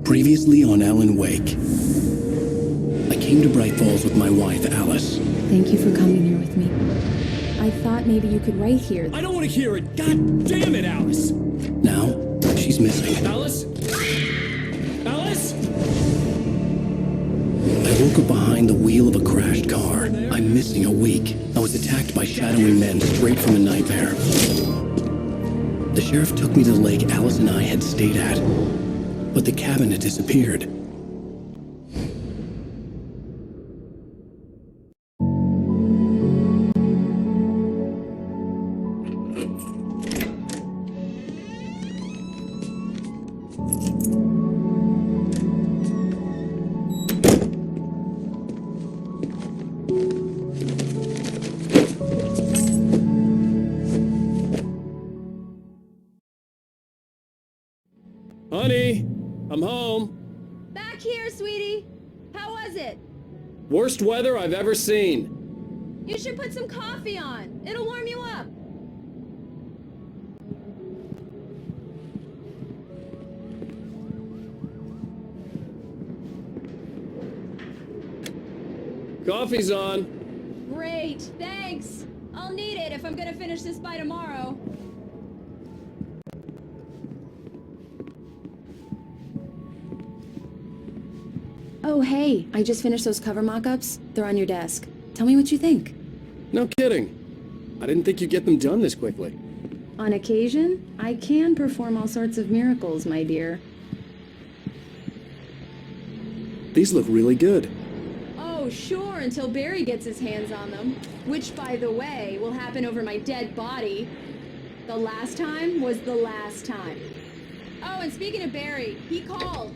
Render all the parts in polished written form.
Previously on Alan Wake. I came to Bright Falls with my wife, Alice. Thank you for coming here with me. I thought maybe you could write here. I don't want to hear it! God damn it, Alice! Now, she's missing. Alice? Alice? I woke up behind the wheel of a crashed car. I'm missing a week. I was attacked by shadowy men straight from a nightmare. The sheriff took me to the lake Alice and I had stayed at, but the cabin had disappeared. Honey, I'm home. Back here, sweetie. How was it? Worst weather I've ever seen. You should put some coffee on. It'll warm you up. Coffee's on. Great, thanks. I'll need it if I'm gonna finish this by tomorrow. Oh, hey, I just finished those cover mock-ups. They're on your desk. Tell me what you think. No kidding. I didn't think you'd get them done this quickly. On occasion, I can perform all sorts of miracles, my dear. These look really good. Oh, sure, until Barry gets his hands on them. Which, by the way, will happen over my dead body. The last time was the last time. Oh, and speaking of Barry, he called.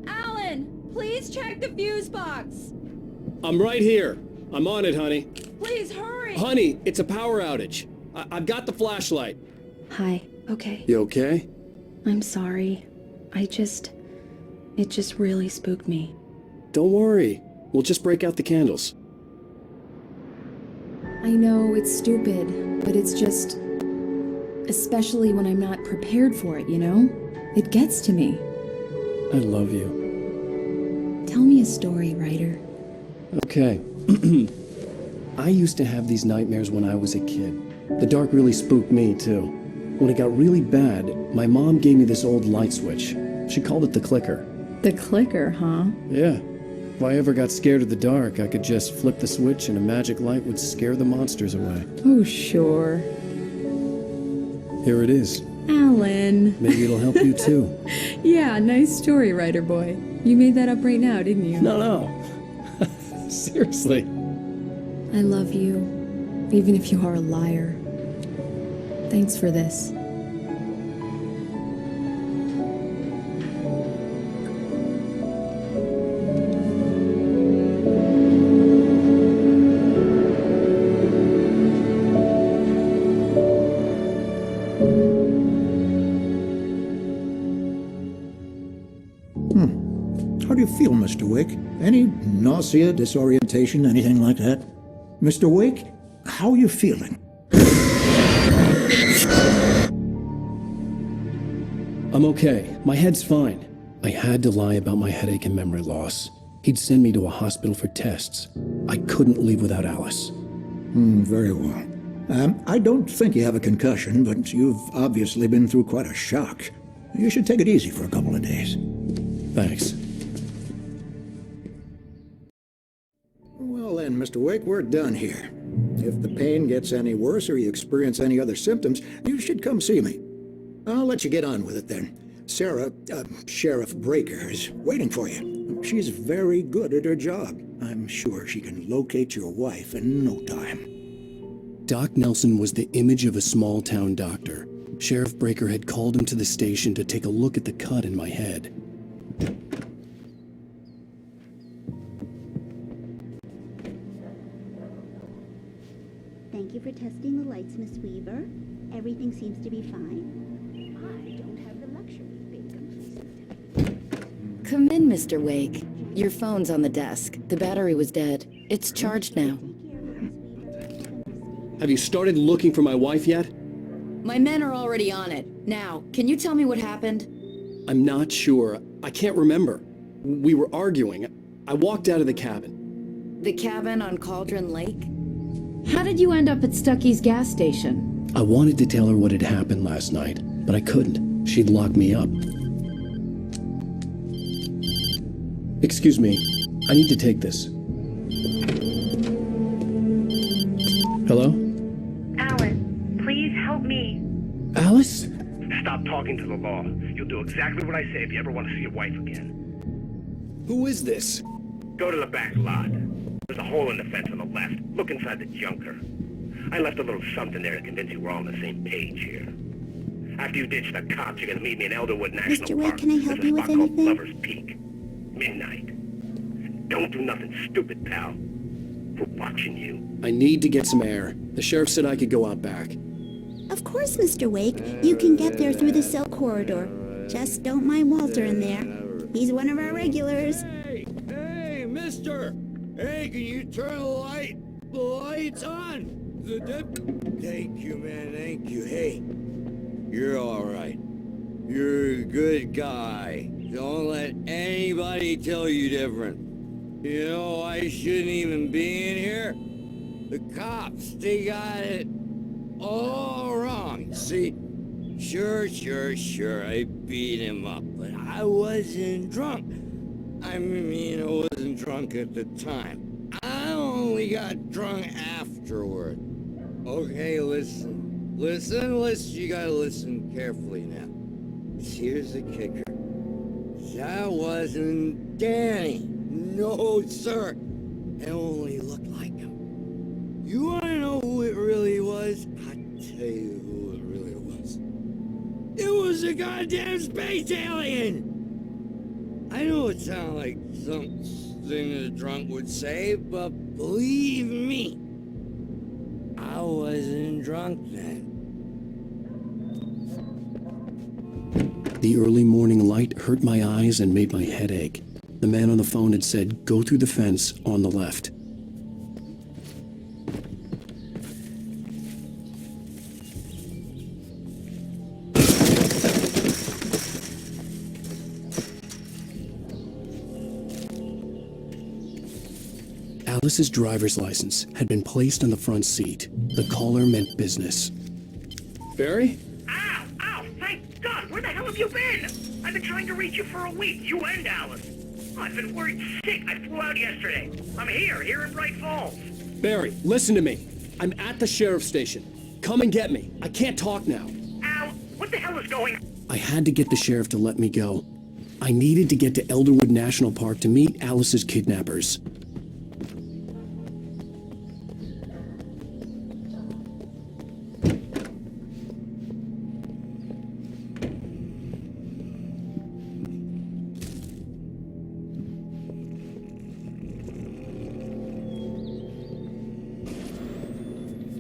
Alan, please check the fuse box. I'm right here. I'm on it, honey. Please hurry. Honey, it's a power outage. I've got the flashlight. Hi, okay. You okay? I'm sorry. It just really spooked me. Don't worry. We'll just break out the candles. I know it's stupid, but it's just... especially when I'm not prepared for it, you know? It gets to me. I love you. Tell me a story, writer. Okay. I used to have these nightmares when I was a kid. The dark really spooked me, too. When it got really bad, my mom gave me this old light switch. She called it the clicker. The clicker, huh? Yeah. If I ever got scared of the dark, I could just flip the switch and a magic light would scare the monsters away. Oh, sure. Here it is. Alan. Maybe it'll help you, too. Yeah, nice story, writer boy. You made that up right now, didn't you? No. Seriously. I love you, even if you are a liar. Thanks for this. How do you feel, Mr. Wake? Any nausea, disorientation, anything like that? Mr. Wake, how are you feeling? I'm okay. My head's fine. I had to lie about my headache and memory loss. He'd send me to a hospital for tests. I couldn't leave without Alice. Very well. I don't think you have a concussion, but you've obviously been through quite a shock. You should take it easy for a couple of days. Thanks. Well then, Mr. Wake, we're done here. If the pain gets any worse or you experience any other symptoms, you should come see me. I'll let you get on with it then. Sarah, Sheriff Breaker, is waiting for you. She's very good at her job. I'm sure she can locate your wife in no time. Doc Nelson was the image of a small-town doctor. Sheriff Breaker had called him to the station to take a look at the cut in my head. Thank you for testing the lights, Miss Weaver. Everything seems to be fine. I don't have the luxury of being complacent. Come in, Mr. Wake. Your phone's on the desk. The battery was dead. It's charged now. Have you started looking for my wife yet? My men are already on it. Now, can you tell me what happened? I'm not sure. I can't remember. We were arguing. I walked out of the cabin. The cabin on Cauldron Lake? How did you end up at Stucky's gas station? I wanted to tell her what had happened last night, but I couldn't. She'd lock me up. Excuse me. I need to take this. Hello? Alice, please help me. Alice? Stop talking to the law. You'll do exactly what I say if you ever want to see your wife again. Who is this? Go to the back lot. There's a hole in the fence on the left. Look inside the junker. I left a little something there to convince you we're all on the same page here. After you ditch the cops, you're gonna meet me in Elderwood National Mr. Wake, Park. can I help There's a you with spot called anything? Lover's Peak. Midnight. Don't do nothing stupid, pal. We're watching you. I need to get some air. The sheriff said I could go out back. Of course, Mr. Wake. You can get there through the cell corridor. Just don't mind Walter in there. He's one of our regulars. Hey, mister! Hey, can you turn the lights on? Thank you, man, thank you. Hey, you're alright. You're a good guy. Don't let anybody tell you different. You know, I shouldn't even be in here. The cops, they got it all wrong. See, sure, I beat him up, but I wasn't drunk. I mean, I wasn't drunk at the time. I only got drunk afterward. Okay, listen, you gotta listen carefully now. Here's the kicker. That wasn't Danny. No, sir. It only looked like him. You wanna know who it really was? I'll tell you who it really was. It was a goddamn space alien! I know it sounds like something a drunk would say, but believe me, I wasn't drunk then. The early morning light hurt my eyes and made my head ache. The man on the phone had said, go through the fence on the left. Alice's driver's license had been placed on the front seat. The caller meant business. Barry? Ow! Thank God! Where the hell have you been? I've been trying to reach you for a week, you and Alice. I've been worried sick. I flew out yesterday. I'm here in Bright Falls. Barry, listen to me. I'm at the sheriff's station. Come and get me. I can't talk now. Al, what the hell is going on? I had to get the sheriff to let me go. I needed to get to Elderwood National Park to meet Alice's kidnappers.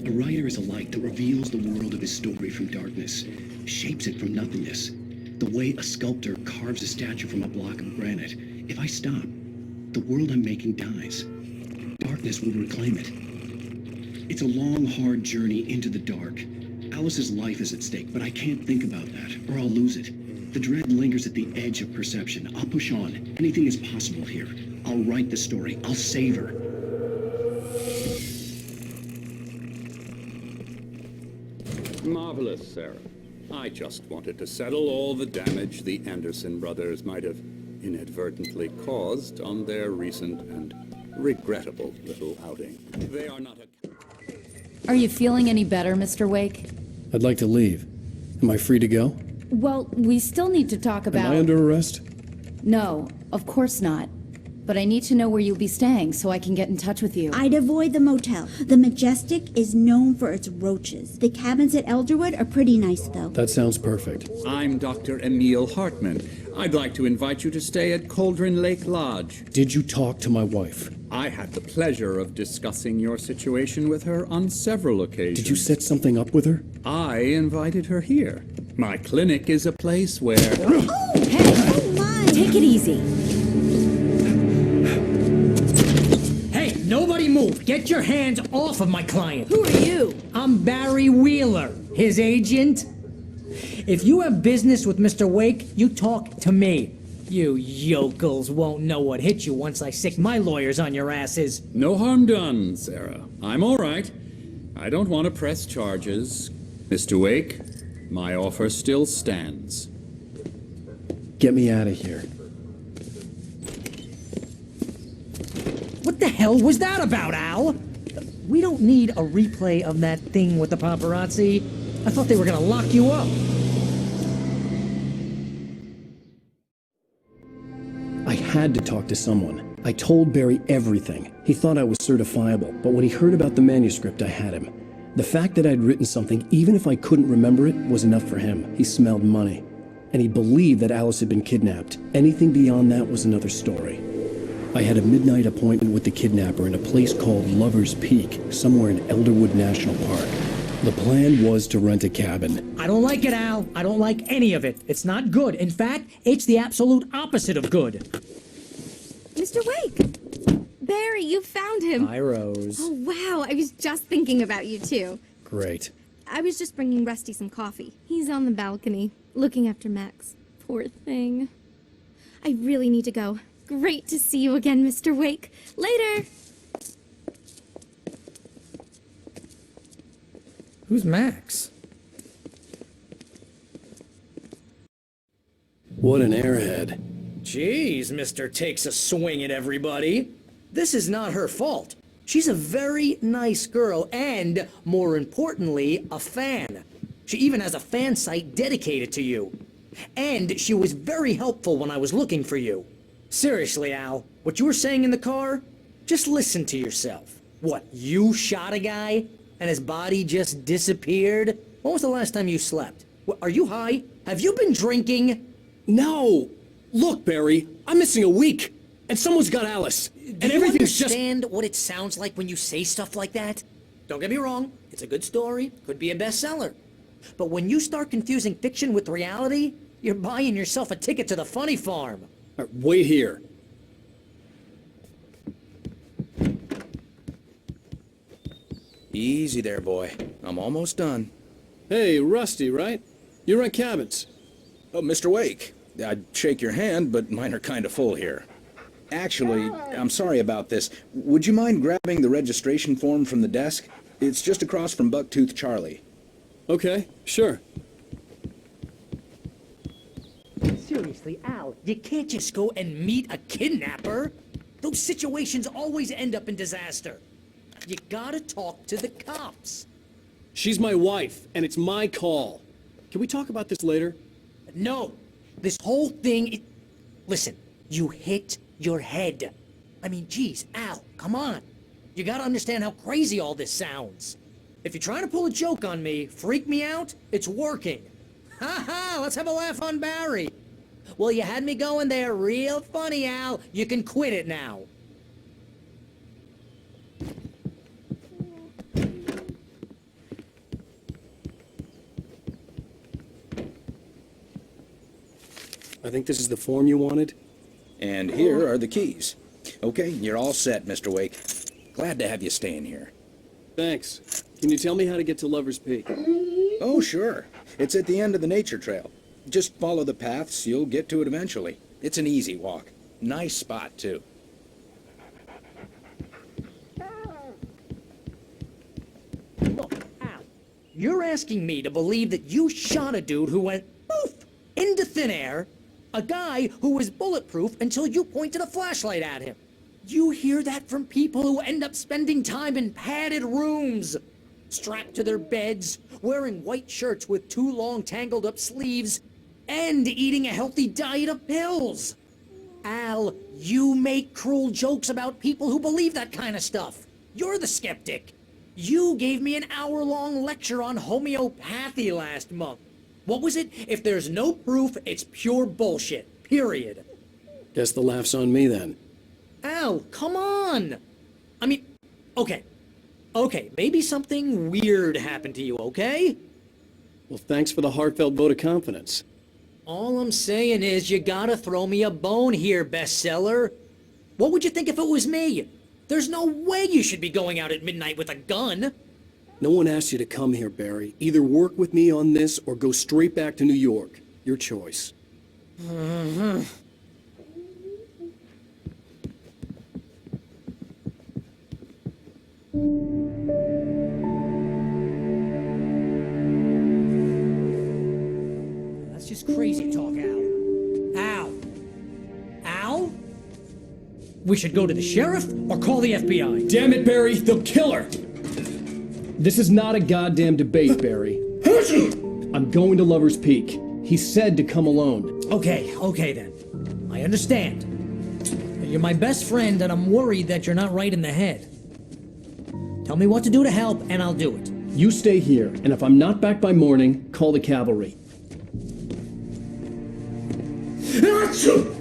A writer is a light that reveals the world of his story from darkness, shapes it from nothingness. The way a sculptor carves a statue from a block of granite. If I stop, the world I'm making dies. Darkness will reclaim it. It's a long, hard journey into the dark. Alice's life is at stake, but I can't think about that, or I'll lose it. The dread lingers at the edge of perception. I'll push on. Anything is possible here. I'll write the story. I'll save her. Marvelous, Sarah. I just wanted to settle all the damage the Anderson brothers might have inadvertently caused on their recent and regrettable little outing. They are not a... Are you feeling any better, Mr. Wake? I'd like to leave. Am I free to go? Well, we still need to talk about... Am I under arrest? No, of course not. But I need to know where you'll be staying so I can get in touch with you. I'd avoid the motel. The Majestic is known for its roaches. The cabins at Elderwood are pretty nice, though. That sounds perfect. I'm Dr. Emil Hartman. I'd like to invite you to stay at Cauldron Lake Lodge. Did you talk to my wife? I had the pleasure of discussing your situation with her on several occasions. Did you set something up with her? I invited her here. My clinic is a place where... Oh, hey! Oh, my! Take it easy. Hey, nobody Barry, move! Get your hands off of my client! Who are you? I'm Barry Wheeler, his agent. If you have business with Mr. Wake, you talk to me. You yokels won't know what hit you once I sick my lawyers on your asses. No harm done, Sarah. I'm all right. I don't want to press charges. Mr. Wake, my offer still stands. Get me out of here. What the hell was that about, Al? We don't need a replay of that thing with the paparazzi. I thought they were gonna lock you up. I had to talk to someone. I told Barry everything. He thought I was certifiable, but when he heard about the manuscript, I had him. The fact that I'd written something, even if I couldn't remember it, was enough for him. He smelled money. And he believed that Alice had been kidnapped. Anything beyond that was another story. I had a midnight appointment with the kidnapper in a place called Lover's Peak, somewhere in Elderwood National Park. The plan was to rent a cabin. I don't like it, Al. I don't like any of it. It's not good. In fact, it's the absolute opposite of good. Mr. Wake! Barry, you found him. Hi, Rose. Oh, wow. I was just thinking about you, too. Great. I was just bringing Rusty some coffee. He's on the balcony, looking after Max. Poor thing. I really need to go. Great to see you again, Mr. Wake. Later! Who's Max? What an airhead. Jeez, Mr. Takes a swing at everybody. This is not her fault. She's a very nice girl and, more importantly, a fan. She even has a fan site dedicated to you. And she was very helpful when I was looking for you. Seriously, Al, what you were saying in the car? Just listen to yourself. What, you shot a guy and his body just disappeared? When was the last time you slept? What, are you high? Have you been drinking? No! Look, Barry, I'm missing a week. And someone's got Alice. And everything's just... Do you understand what it sounds like when you say stuff like that? Don't get me wrong, it's a good story, could be a bestseller. But when you start confusing fiction with reality, you're buying yourself a ticket to the funny farm. All right, wait here. Easy there, boy. I'm almost done. Hey, Rusty, right? You rent cabins. Oh, Mr. Wake. I'd shake your hand, but mine are kind of full here. Actually, I'm sorry about this. Would you mind grabbing the registration form from the desk? It's just across from Bucktooth Charlie. Okay, sure. Seriously, Al, you can't just go and meet a kidnapper. Those situations always end up in disaster. You gotta talk to the cops. She's my wife, and it's my call. Can we talk about this later? No, this whole thing, listen, you hit your head. I mean, geez, Al, come on. You gotta understand how crazy all this sounds. If you're trying to pull a joke on me, freak me out, it's working. Ha ha, let's have a laugh on Barry. Well, you had me going there real funny, Al. You can quit it now. I think this is the form you wanted. And here are the keys. Okay, you're all set, Mr. Wake. Glad to have you staying here. Thanks. Can you tell me how to get to Lover's Peak? Oh, sure. It's at the end of the nature trail. Just follow the paths, you'll get to it eventually. It's an easy walk. Nice spot, too. Look, Al, you're asking me to believe that you shot a dude who went poof into thin air, a guy who was bulletproof until you pointed a flashlight at him. You hear that from people who end up spending time in padded rooms, strapped to their beds, wearing white shirts with too long tangled up sleeves, and eating a healthy diet of pills. Al, you make cruel jokes about people who believe that kind of stuff. You're the skeptic. You gave me an hour-long lecture on homeopathy last month. What was it? If there's no proof, it's pure bullshit. Period. Guess the laugh's on me then. Al, come on! I mean, okay, maybe something weird happened to you, okay? Well, thanks for the heartfelt vote of confidence. All I'm saying is you gotta throw me a bone here, bestseller. What would you think if it was me? There's no way you should be going out at midnight with a gun. No one asked you to come here, Barry. Either work with me on this or go straight back to New York. Your choice. That's just crazy talk, Al. Al? We should go to the sheriff or call the FBI? Damn it, Barry! They'll kill her! This is not a goddamn debate, Barry. I'm going to Lover's Peak. He said to come alone. Okay then. I understand. You're my best friend, and I'm worried that you're not right in the head. Tell me what to do to help, and I'll do it. You stay here, and if I'm not back by morning, call the cavalry. Achoo!